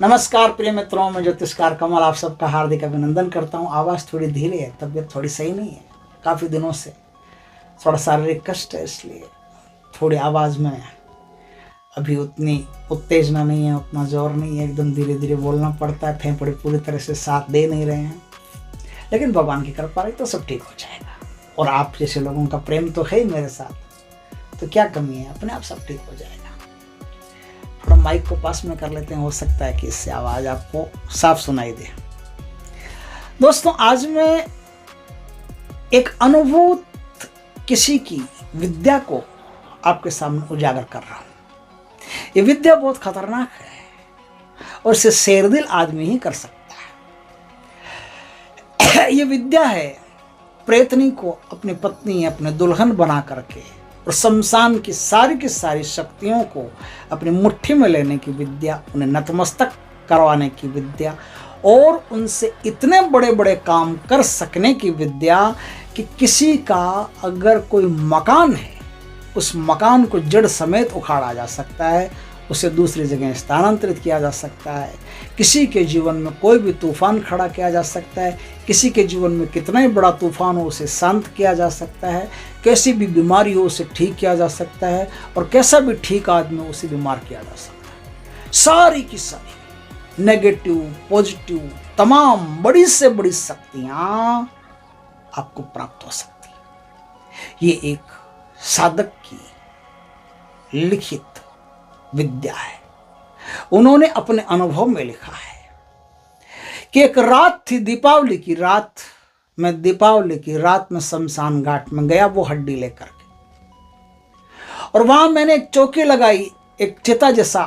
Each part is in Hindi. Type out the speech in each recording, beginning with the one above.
नमस्कार प्रिय मित्रों, मैं ज्योतिषकार कमल आप सबका हार्दिक अभिनंदन करता हूँ। आवाज़ थोड़ी धीरे है, तबीयत थोड़ी सही नहीं है, काफ़ी दिनों से थोड़ा शारीरिक कष्ट है, इसलिए थोड़ी आवाज़ में अभी उतनी उत्तेजना नहीं है, उतना जोर नहीं है, एकदम धीरे धीरे बोलना पड़ता है। फेफड़े पूरी तरह से साथ दे नहीं रहे हैं, लेकिन भगवान की कृपा रही तो सब ठीक हो जाएगा। और आप जैसे लोगों का प्रेम तो है ही मेरे साथ, तो क्या कमी है, अपने आप सब ठीक हो जाएगा। थोड़ा माइक को पास में कर लेते हैं, हो सकता है कि इससे आवाज़ आपको साफ सुनाई दे। दोस्तों, आज मैं एक अनुभूत किसी की विद्या को आपके सामने उजागर कर रहा हूँ। ये विद्या बहुत खतरनाक है और इसे शेरदिल आदमी ही कर सकता है। ये विद्या है प्रेतनी को अपनी पत्नी, अपने दुल्हन बना करके और शमशान की सारी शक्तियों को अपनी मुट्ठी में लेने की विद्या, उन्हें नतमस्तक करवाने की विद्या और उनसे इतने बड़े बड़े काम कर सकने की विद्या कि किसी का अगर कोई मकान है, उस मकान को जड़ समेत उखाड़ा जा सकता है, उसे दूसरी जगह स्थानांतरित किया जा सकता है। किसी के जीवन में कोई भी तूफान खड़ा किया जा सकता है, किसी के जीवन में कितना ही बड़ा तूफान हो उसे शांत किया जा सकता है, कैसी भी बीमारी हो उसे ठीक किया जा सकता है, और कैसा भी ठीक आदमी हो उसे बीमार किया जा सकता है। सारी की सारी नेगेटिव पॉजिटिव तमाम बड़ी से बड़ी शक्तियाँ आपको प्राप्त हो सकती है। ये एक साधक की लिखित विद्या है। उन्होंने अपने अनुभव में लिखा है कि एक रात थी, दीपावली की रात। मैं दीपावली की रात में शमशान घाट में गया वो हड्डी लेकर के, और वहां मैंने एक चौकी लगाई, एक चिता जैसा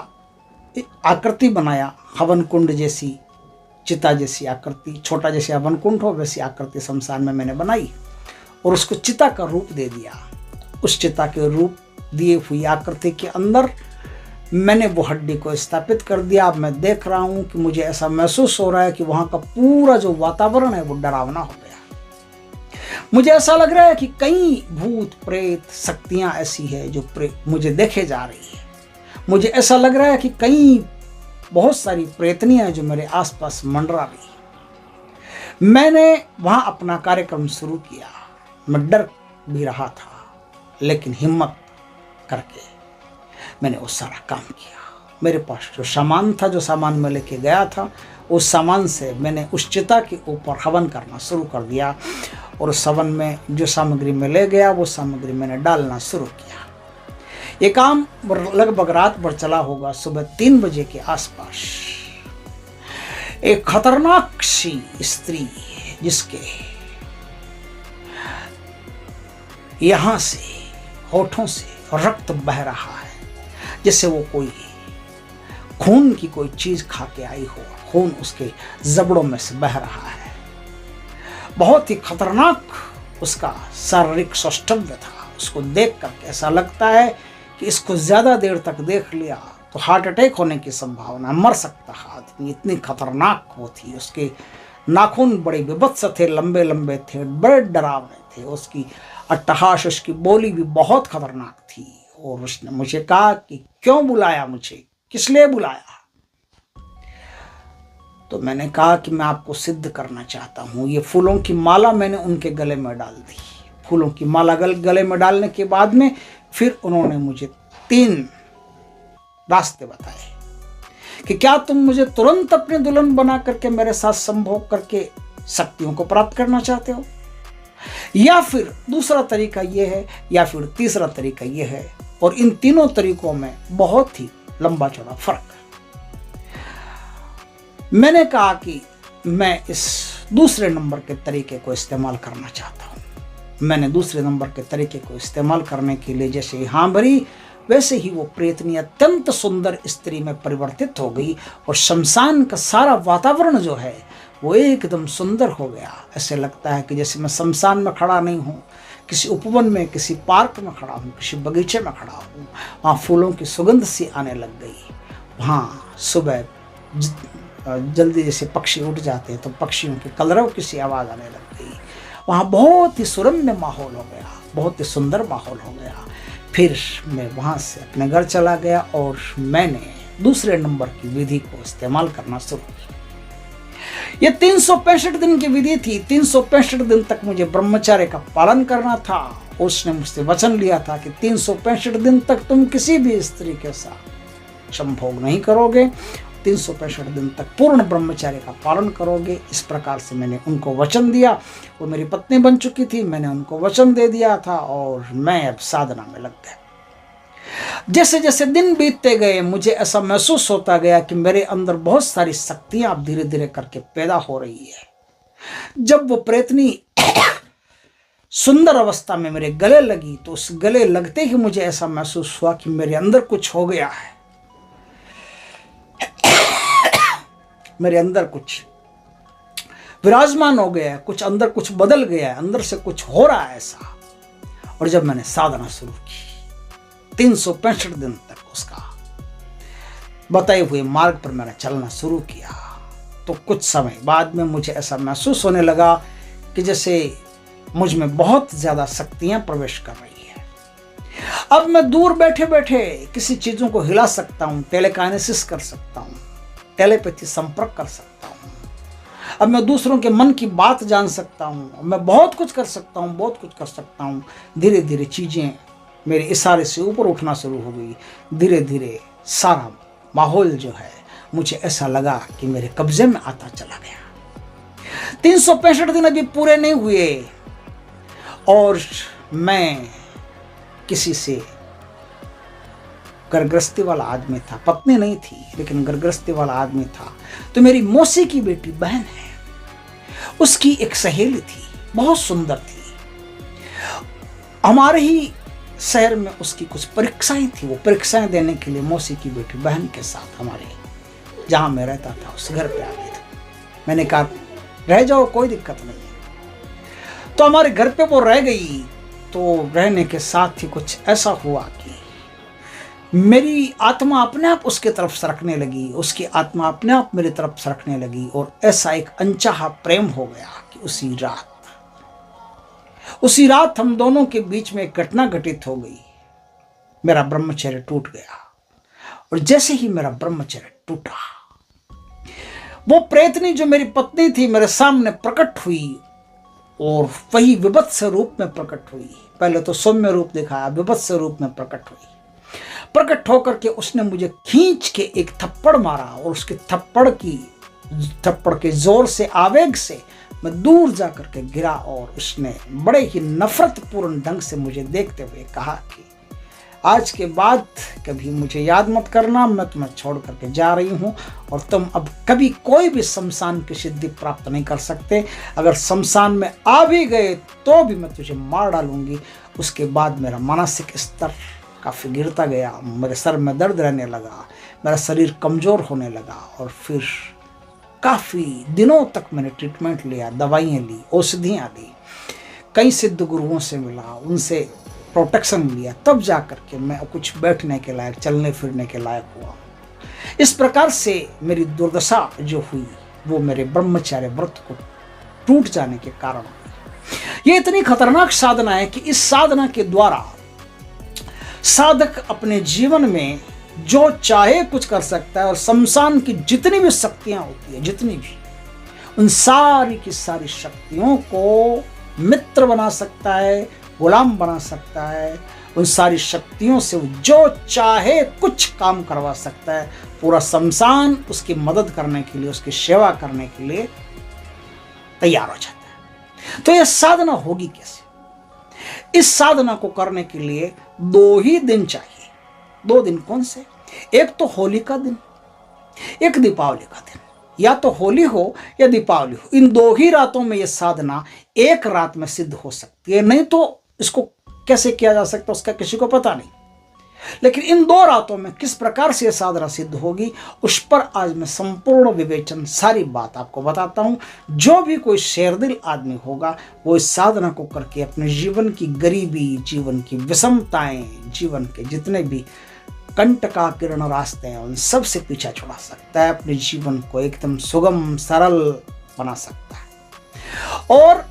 आकृति बनाया, हवन कुंड जैसी, चिता जैसी आकृति, छोटा जैसे हवन कुंड हो वैसी आकृति शमशान में मैंने बनाई और उसको चिता का रूप दे दिया। उस चिता के रूप दिए हुई आकृति के अंदर मैंने वो हड्डी को स्थापित कर दिया। अब मैं देख रहा हूँ कि मुझे ऐसा महसूस हो रहा है कि वहाँ का पूरा जो वातावरण है वो डरावना हो गया। मुझे ऐसा लग रहा है कि कई भूत प्रेत शक्तियाँ ऐसी है जो मुझे देखे जा रही है। मुझे ऐसा लग रहा है कि कई बहुत सारी प्रेतनियाँ जो मेरे आसपास मंडरा रही है। मैंने वहाँ अपना कार्यक्रम शुरू किया। मैं डर भी रहा था, लेकिन हिम्मत करके मैंने वो सारा काम किया। मेरे पास जो सामान था, जो सामान मैं लेके गया था, उस सामान से मैंने उस चिता के ऊपर हवन करना शुरू कर दिया और उस हवन में जो सामग्री मैं ले गया वो सामग्री मैंने डालना शुरू किया। ये काम लगभग रात भर चला होगा। सुबह 3 बजे के आसपास एक खतरनाक सी स्त्री, जिसके यहाँ से होठों से रक्त बह रहा है, जैसे वो कोई खून की कोई चीज खा के आई हो, खून उसके जबड़ों में से बह रहा है। बहुत ही खतरनाक उसका शारीरिक सौष्ठव्य था। उसको देख कर ऐसा लगता है कि इसको ज्यादा देर तक देख लिया तो हार्ट अटैक होने की संभावना, मर सकता है आदमी, इतनी खतरनाक वो थी। उसके नाखून बड़े विभत्स थे, लंबे लंबे थे, बड़े डरावने थे। उसकी अट्टहास, उसकी बोली भी बहुत खतरनाक थी। और उसने मुझे कहा कि क्यों बुलाया मुझे, किस लिए बुलाया? तो मैंने कहा कि मैं आपको सिद्ध करना चाहता हूँ। ये फूलों की माला मैंने उनके गले में डाल दी। फूलों की माला गले में डालने के बाद में फिर उन्होंने मुझे 3 रास्ते बताए कि क्या तुम मुझे तुरंत अपने दुल्हन बना करके मेरे साथ संभोग करके शक्तियों को प्राप्त करना चाहते हो, या फिर दूसरा तरीका यह है, या फिर तीसरा तरीका यह है। और इन तीनों तरीकों में बहुत ही लंबा चौड़ा फर्क है। मैंने कहा कि मैं इस दूसरे नंबर के तरीके को इस्तेमाल करना चाहता हूं। मैंने दूसरे नंबर के तरीके को इस्तेमाल करने के लिए जैसे ही हाँ भरी, वैसे ही वो प्रेतनी अत्यंत सुंदर स्त्री में परिवर्तित हो गई और शमशान का सारा वातावरण जो है वो एकदम सुंदर हो गया। ऐसे लगता है कि जैसे मैं शमशान में खड़ा नहीं हूँ, किसी उपवन में, किसी पार्क में खड़ा हूँ, किसी बगीचे में खड़ा हूँ। वहाँ फूलों की सुगंध सी आने लग गई। वहाँ सुबह जल्दी जैसे पक्षी उठ जाते हैं तो पक्षियों के कलरव की सी आवाज़ आने लग गई। वहाँ बहुत ही सुरम्य माहौल हो गया, बहुत ही सुंदर माहौल हो गया। फिर मैं वहाँ से अपने घर चला गया और मैंने दूसरे नंबर की विधि को इस्तेमाल करना शुरू किया। यह 365 दिन की विधि थी। 365 दिन तक मुझे ब्रह्मचर्य का पालन करना था। उसने मुझसे वचन लिया था कि 365 दिन तक तुम किसी भी स्त्री के साथ संभोग नहीं करोगे, 365 दिन तक पूर्ण ब्रह्मचर्य का पालन करोगे। इस प्रकार से मैंने उनको वचन दिया। वो मेरी पत्नी बन चुकी थी, मैंने उनको वचन दे दिया था और मैं अब साधना में लग गया। जैसे जैसे दिन बीतते गए मुझे ऐसा महसूस होता गया कि मेरे अंदर बहुत सारी शक्तियां अब धीरे धीरे करके पैदा हो रही है। जब वो प्रेतनी सुंदर अवस्था में मेरे गले लगी तो उस गले लगते ही मुझे ऐसा महसूस हुआ कि मेरे अंदर कुछ हो गया है, मेरे अंदर कुछ विराजमान हो गया है, कुछ अंदर कुछ बदल गया है, अंदर से कुछ हो रहा है ऐसा। और जब मैंने साधना शुरू की 365 दिन तक उसका बताए हुए मार्ग पर मैंने चलना शुरू किया, तो कुछ समय बाद में मुझे ऐसा महसूस होने लगा कि जैसे मुझ में बहुत ज्यादा शक्तियां प्रवेश कर रही है। अब मैं दूर बैठे बैठे किसी चीजों को हिला सकता हूं, टेलीकाइनेसिस कर सकता हूं, टेलीपैथी संपर्क कर सकता हूं। अब मैं दूसरों के मन की बात जान सकता हूं, मैं बहुत कुछ कर सकता हूं, बहुत कुछ कर सकता हूं। धीरे धीरे चीजें मेरे इशारे से ऊपर उठना शुरू हो गई। धीरे धीरे सारा माहौल जो है मुझे ऐसा लगा कि मेरे कब्जे में आता चला गया। 365 दिन अभी पूरे नहीं हुए और मैं किसी से घरगृहस्थी वाला आदमी था, पत्नी नहीं थी लेकिन घरगृहस्थी वाला आदमी था। तो मेरी मौसी की बेटी बहन है, उसकी एक सहेली थी, बहुत सुंदर थी। हमारे ही शहर में उसकी कुछ परीक्षाएं थी, वो परीक्षाएं देने के लिए मौसी की बेटी बहन के साथ हमारे जहां मैं रहता था उस घर पे आ गई थी। मैंने कहा रह जाओ, कोई दिक्कत नहीं है। तो हमारे घर पे वो रह गई। तो रहने के साथ ही कुछ ऐसा हुआ कि मेरी आत्मा अपने आप उसके तरफ सरकने लगी, उसकी आत्मा अपने आप मेरी तरफ सरकने लगी और ऐसा एक अनचाहा प्रेम हो गया कि उसी रात हम दोनों के बीच में एक घटना घटित हो गई। मेरा ब्रह्मचर्य टूट गया और जैसे ही मेरा ब्रह्मचर्य टूटा, वो प्रेतनी जो मेरी पत्नी थी मेरे सामने प्रकट हुई और वही विभत्स रूप में प्रकट हुई। पहले तो सौम्य रूप दिखाया, विभत्स रूप में प्रकट हुई। प्रकट होकर के उसने मुझे खींच के एक थप्पड़ मारा और उसके थप्पड़ के जोर से, आवेग से मैं दूर जाकर के गिरा और उसने बड़े ही नफरतपूर्ण ढंग से मुझे देखते हुए कहा कि आज के बाद कभी मुझे याद मत करना, मैं तुम्हें छोड़ करके जा रही हूँ और तुम अब कभी कोई भी शमशान की सिद्धि प्राप्त नहीं कर सकते। अगर शमशान में आ भी गए तो भी मैं तुझे मार डालूंगी। उसके बाद मेरा मानसिक स्तर काफ़ी गिरता गया, मेरे सर में दर्द रहने लगा, मेरा शरीर कमज़ोर होने लगा और फिर काफ़ी दिनों तक मैंने ट्रीटमेंट लिया, दवाइयाँ ली, औषधियाँ ली, कई सिद्ध गुरुओं से मिला, उनसे प्रोटेक्शन लिया, तब जा कर के मैं कुछ बैठने के लायक, चलने फिरने के लायक हुआ। इस प्रकार से मेरी दुर्दशा जो हुई वो मेरे ब्रह्मचर्य व्रत को टूट जाने के कारण हुई। ये इतनी खतरनाक साधना है कि इस साधना के द्वारा साधक अपने जीवन में जो चाहे कुछ कर सकता है और शमशान की जितनी भी शक्तियां होती है, जितनी भी, उन सारी की सारी शक्तियों को मित्र बना सकता है, गुलाम बना सकता है। उन सारी शक्तियों से जो चाहे कुछ काम करवा सकता है। पूरा शमशान उसकी मदद करने के लिए, उसकी सेवा करने के लिए तैयार हो जाता है। तो यह साधना होगी कैसे? इस साधना को करने के लिए 2 ही दिन चाहिए। 2 दिन कौन से? एक तो होली का दिन, एक दीपावली का दिन। या तो होली हो या दीपावली हो, इन 2 ही रातों में यह साधना एक रात में सिद्ध हो सकती है। नहीं तो इसको कैसे किया जा सकता उसका किसी को पता नहीं। लेकिन इन 2 रातों में किस प्रकार से यह साधना सिद्ध होगी उस पर आज मैं संपूर्ण विवेचन, सारी बात आपको बताता हूं। जो भी कोई शेरदिल आदमी होगा वो इस साधना को करके अपने जीवन की गरीबी, जीवन की विषमताएं, जीवन के जितने भी कंटकाकीर्ण रास्ते हैं उन सब से पीछा छुड़ा सकता है, अपने जीवन को एकदम सुगम सरल बना सकता है। और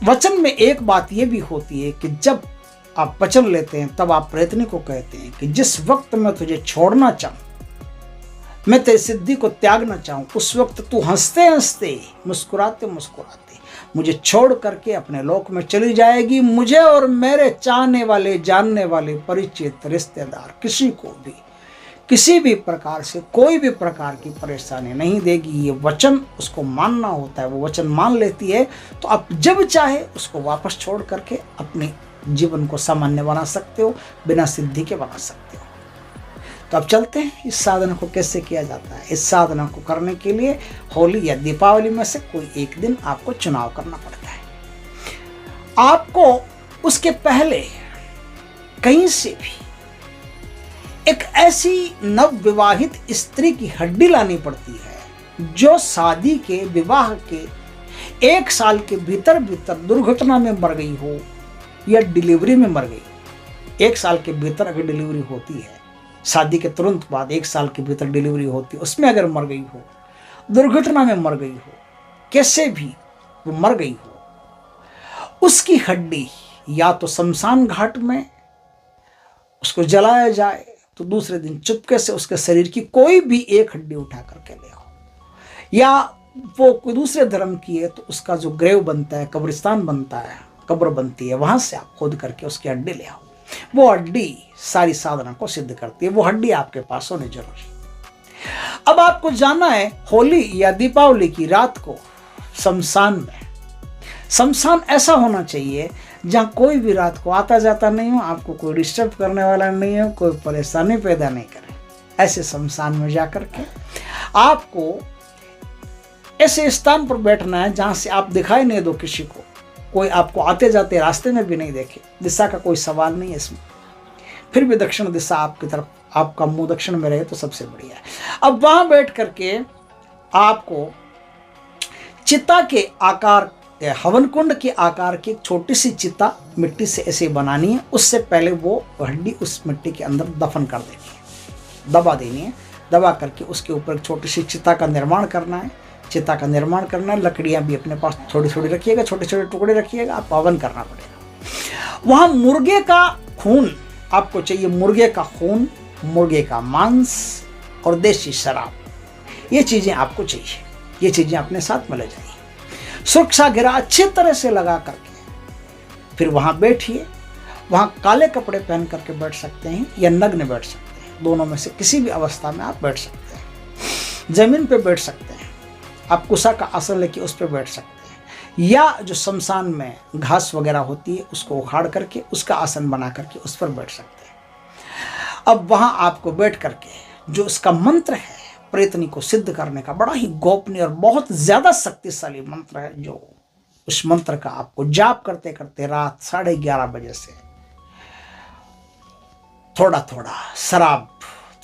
वचन में एक बात यह भी होती है कि जब आप वचन लेते हैं तब आप प्रयत्नी को कहते हैं कि जिस वक्त मैं तुझे छोड़ना चाहूं, मैं तेरी सिद्धि को त्यागना चाहूं, उस वक्त तू हंसते हंसते मुस्कुराते मुस्कुराते मुझे छोड़ करके अपने लोक में चली जाएगी। मुझे और मेरे चाहने वाले, जानने वाले, परिचित, रिश्तेदार किसी को भी किसी भी प्रकार से कोई भी प्रकार की परेशानी नहीं देगी। ये वचन उसको मानना होता है, वो वचन मान लेती है तो आप जब चाहे उसको वापस छोड़ करके अपने जीवन को सामान्य बना सकते हो, बिना सिद्धि के बना सकते हो। तो अब चलते हैं इस साधना को कैसे किया जाता है। इस साधना को करने के लिए होली या दीपावली में से कोई एक दिन आपको चुनाव करना पड़ता है। आपको उसके पहले कहीं से भी एक ऐसी नवविवाहित स्त्री की हड्डी लानी पड़ती है जो शादी के, विवाह के 1 साल के भीतर भीतर दुर्घटना में मर गई हो या डिलीवरी में मर गई। 1 साल के भीतर अगर डिलीवरी होती है, शादी के तुरंत बाद 1 साल के भीतर डिलीवरी होती है, उसमें अगर मर गई हो, दुर्घटना में मर गई हो, कैसे भी वो मर गई हो, उसकी हड्डी या तो शमशान घाट में उसको जलाया जाए, तो दूसरे दिन चुपके से उसके शरीर की कोई भी एक हड्डी उठा करके ले आओ, या वो कोई दूसरे धर्म की है तो उसका जो ग्रेव बनता है, कब्रिस्तान बनता है, कब्र बनती है, वहां से आप खोद करके उसकी हड्डी ले आओ। वो हड्डी सारी साधना को सिद्ध करती है। वो हड्डी आपके पास होनी जरूरी। अब आपको जाना है होली या दीपावली की रात को शमशान में। शमशान ऐसा होना चाहिए जहां कोई भी रात को आता जाता नहीं हो, आपको कोई डिस्टर्ब करने वाला नहीं हो, कोई परेशानी पैदा नहीं करे। ऐसे शमशान में जाकर के आपको ऐसे स्थान पर बैठना है जहां से आप दिखाई नहीं दो किसी को, कोई आपको आते जाते रास्ते में भी नहीं देखे। दिशा का कोई सवाल नहीं है इसमें, फिर भी दक्षिण दिशा आपकी तरफ, आपका मुंह दक्षिण में रहे तो सबसे बढ़िया है। अब वहां बैठ करके आपको चिता के आकार, हवन कुंड के आकार की एक छोटी सी चिता मिट्टी से ऐसे बनानी है। उससे पहले वो हड्डी उस मिट्टी के अंदर दफन कर देनी है, दबा देनी है। दबा करके उसके ऊपर एक छोटी सी चिता का निर्माण करना है। चिता का निर्माण करना है। लकड़ियां भी अपने पास थोड़ी थोड़ी रखिएगा, छोटे छोटे टुकड़े रखिएगा, आप हवन करना पड़ेगा। वहां मुर्गे का खून आपको चाहिए, मुर्गे का खून, मुर्गे का मांस और देसी शराब, ये चीजें आपको चाहिए। ये चीजें अपने साथ में ले जाइए। सुरक्षा घेरा अच्छी तरह से लगा करके फिर वहां बैठिए। वहां काले कपड़े पहन करके बैठ सकते हैं या नग्न बैठ सकते हैं, दोनों में से किसी भी अवस्था में आप बैठ सकते हैं। जमीन पे बैठ सकते हैं, आप कुशा का आसन लेके उस पर बैठ सकते हैं, या जो शमशान में घास वगैरह होती है उसको उखाड़ करके उसका आसन बना करके उस पर बैठ सकते हैं। अब वहां आपको बैठ करके जो उसका मंत्र है प्रेतनी को सिद्ध करने का, बड़ा ही गोपनीय और बहुत ज्यादा शक्तिशाली मंत्र है, जो उस मंत्र का आपको जाप करते करते रात 11:30 बजे से थोड़ा थोड़ा शराब,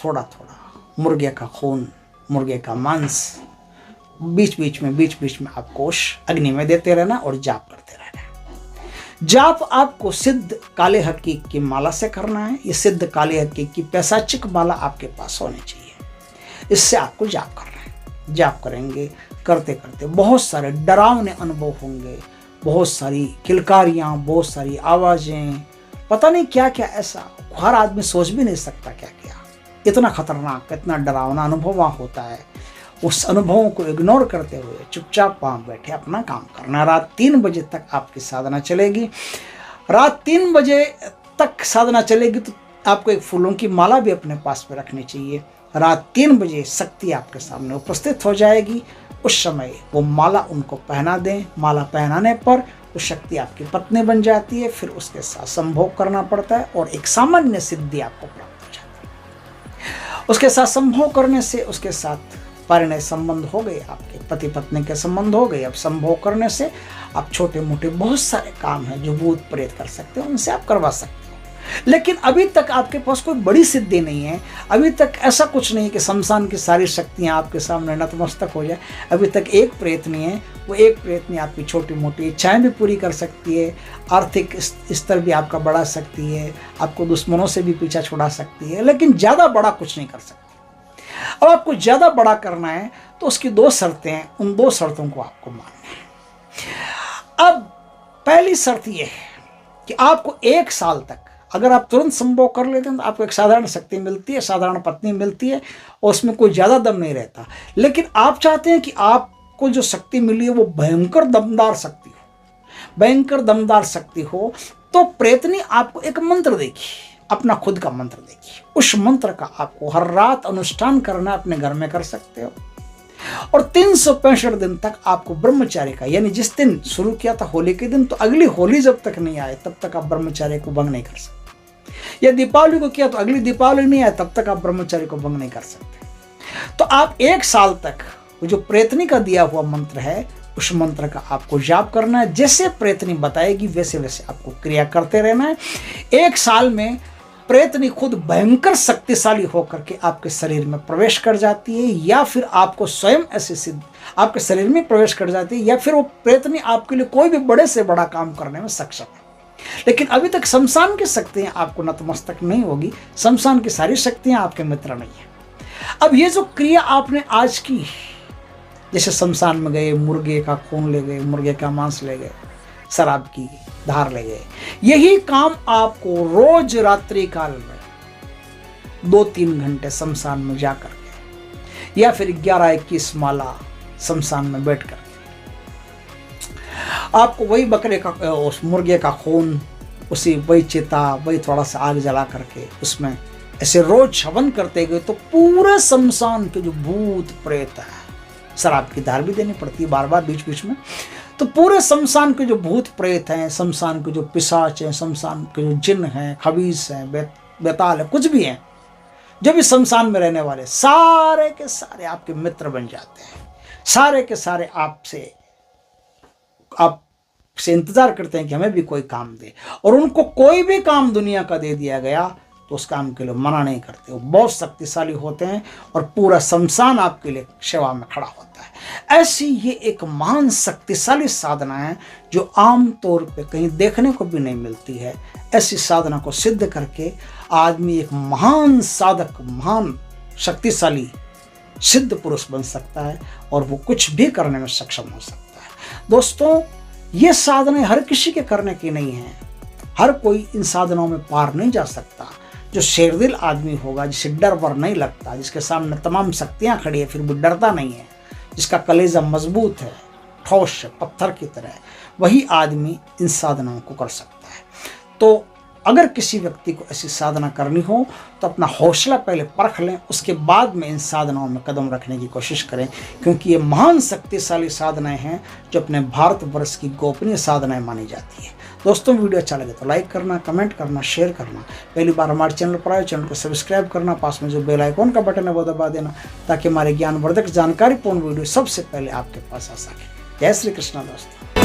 थोड़ा थोड़ा मुर्गे का खून, मुर्गे का मांस बीच बीच में आपको उस अग्नि में देते रहना और जाप करते रहना। जाप आपको सिद्ध काले हकीक की माला से करना है। ये सिद्ध काले हकीक की पैशाचिक माला आपके पास होनी चाहिए। इससे आपको जाप करना है। जाप करेंगे, करते करते बहुत सारे डरावने अनुभव होंगे, बहुत सारी किलकारियां, बहुत सारी आवाजें, पता नहीं क्या क्या, ऐसा हर आदमी सोच भी नहीं सकता क्या क्या। इतना खतरनाक, इतना डरावना अनुभव वहाँ होता है। उस अनुभवों को इग्नोर करते हुए चुपचाप वहाँ बैठे अपना काम करना। रात 3 बजे तक आपकी साधना चलेगी। रात 3 बजे तक साधना चलेगी तो आपको एक फूलों की माला भी अपने पास में रखनी चाहिए। रात 3 बजे शक्ति आपके सामने उपस्थित हो जाएगी। उस समय वो माला उनको पहना दें। माला पहनाने पर वो शक्ति आपकी पत्नी बन जाती है। फिर उसके साथ संभोग करना पड़ता है और एक सामान्य सिद्धि आपको प्राप्त हो जाती है। उसके साथ संभोग करने से उसके साथ परिणय संबंध हो गए, आपके पति पत्नी के संबंध हो गए। अब संभोग करने से आप छोटे मोटे बहुत सारे काम हैं जो भूत प्रेत कर सकते हैं, उनसे आप करवा सकते हो। लेकिन अभी तक आपके पास कोई बड़ी सिद्धि नहीं है। अभी तक ऐसा कुछ नहीं कि शमशान की सारी शक्तियां आपके सामने नतमस्तक हो जाए। अभी तक एक प्रेतनी है, वो एक प्रेतनी आपकी छोटी मोटी इच्छाएं भी पूरी कर सकती है, आर्थिक स्तर भी आपका बढ़ा सकती है, आपको दुश्मनों से भी पीछा छुड़ा सकती है, लेकिन ज़्यादा बड़ा कुछ नहीं कर सकती। अब आपको ज़्यादा बड़ा करना है तो उसकी 2 शर्तें हैं, उन 2 शर्तों को आपको मानना है। अब पहली शर्त यह है कि आपको 1 साल तक अगर आप तुरंत संभोग कर लेते हैं तो आपको एक साधारण शक्ति मिलती है, साधारण पत्नी मिलती है और उसमें कोई ज़्यादा दम नहीं रहता। लेकिन आप चाहते हैं कि आपको जो शक्ति मिली है वो भयंकर दमदार शक्ति हो, भयंकर दमदार शक्ति हो, तो प्रेतनी आपको एक मंत्र देगी, अपना खुद का मंत्र देगी। उस मंत्र का आपको हर रात अनुष्ठान करना, अपने घर में कर सकते हो। और 365 दिन तक आपको ब्रह्मचार्य का, यानी जिस दिन शुरू किया था होली के दिन, तो अगली होली जब तक नहीं आए तब तक आप ब्रह्मचार्य को भंग नहीं कर सकते। या दीपावली को किया तो अगली दीपावली नहीं आए तब तक आप ब्रह्मचार्य को भंग नहीं कर सकते। तो आप 1 साल तक जो प्रेतनी का दिया हुआ मंत्र है उस मंत्र का आपको जाप करना है। जैसे प्रेतनी बताएगी वैसे वैसे आपको क्रिया करते रहना है। 1 साल में प्रेतनी खुद भयंकर शक्तिशाली होकर के आपके शरीर में प्रवेश कर जाती है, या फिर आपको स्वयं ऐसे सिद्ध आपके शरीर में प्रवेश कर जाती है, या फिर वो प्रेतनी आपके लिए कोई भी बड़े से बड़ा काम करने में सक्षम है। लेकिन अभी तक शमशान की शक्तियां आपको नतमस्तक नहीं होगी। शमशान की सारी शक्तियां आपके मित्र नहीं है। अब ये जो क्रिया आपने आज की, जैसे शमशान में गए, मुर्गे का खून ले गए, मुर्गे का मांस ले गए, शराब की धार ले गए, यही काम आपको रोज रात्रि काल में 2-3 घंटे शमशान में जाकर के, या फिर 11-21 माला शमशान में बैठ कर आपको वही बकरे का, उस मुर्गे का खून, वही चिता, वही थोड़ा सा आग जला करके उसमें ऐसे रोज हवन करते गए, तो पूरे शमशान के जो भूत प्रेत है, शराब की धार भी देनी पड़ती है बार बार बीच बीच में, तो पूरे शमशान के जो भूत प्रेत हैं, शमशान के जो पिशाच हैं, शमशान के जो जिन हैं, खबीस हैं, बेताल है, कुछ भी हैं, जो भी शमशान में रहने वाले, सारे के सारे आपके मित्र बन जाते हैं। सारे के सारे आपसे इंतजार करते हैं कि हमें भी कोई काम दे, और उनको कोई भी काम दुनिया का दे दिया गया तो उस काम के लिए मना नहीं करते। वो बहुत शक्तिशाली होते हैं और पूरा शमशान आपके लिए सेवा में खड़ा होता है। ऐसी ये एक महान शक्तिशाली साधना है जो आम तौर पे कहीं देखने को भी नहीं मिलती है। ऐसी साधना को सिद्ध करके आदमी एक महान साधक, महान शक्तिशाली सिद्ध पुरुष बन सकता है और वो कुछ भी करने में सक्षम हो सकता है। दोस्तों, ये साधना हर किसी के करने की नहीं है। हर कोई इन साधनाओं में पार नहीं जा सकता। जो शेरदिल आदमी होगा, जिसे डर वर नहीं लगता, जिसके सामने तमाम शक्तियां खड़ी है फिर भी डरता नहीं है, जिसका कलेजा मजबूत है, ठोस है, पत्थर की तरह, वही आदमी इन साधनाओं को कर सकता है। तो अगर किसी व्यक्ति को ऐसी साधना करनी हो तो अपना हौसला पहले परख लें, उसके बाद में इन साधनाओं में कदम रखने की कोशिश करें, क्योंकि ये महान शक्तिशाली साधनाएं हैं जो अपने भारतवर्ष की गोपनीय साधनाएं मानी जाती है। दोस्तों, वीडियो अच्छा लगे तो लाइक करना, कमेंट करना, शेयर करना। पहली बार हमारे चैनल पर आए, चैनल को सब्सक्राइब करना, पास में जो बेल आइकॉन का बटन है वो दबा देना, ताकि हमारे ज्ञानवर्धक जानकारीपूर्ण वीडियो सबसे पहले आपके पास आ सके। जय श्री कृष्णा दोस्तों।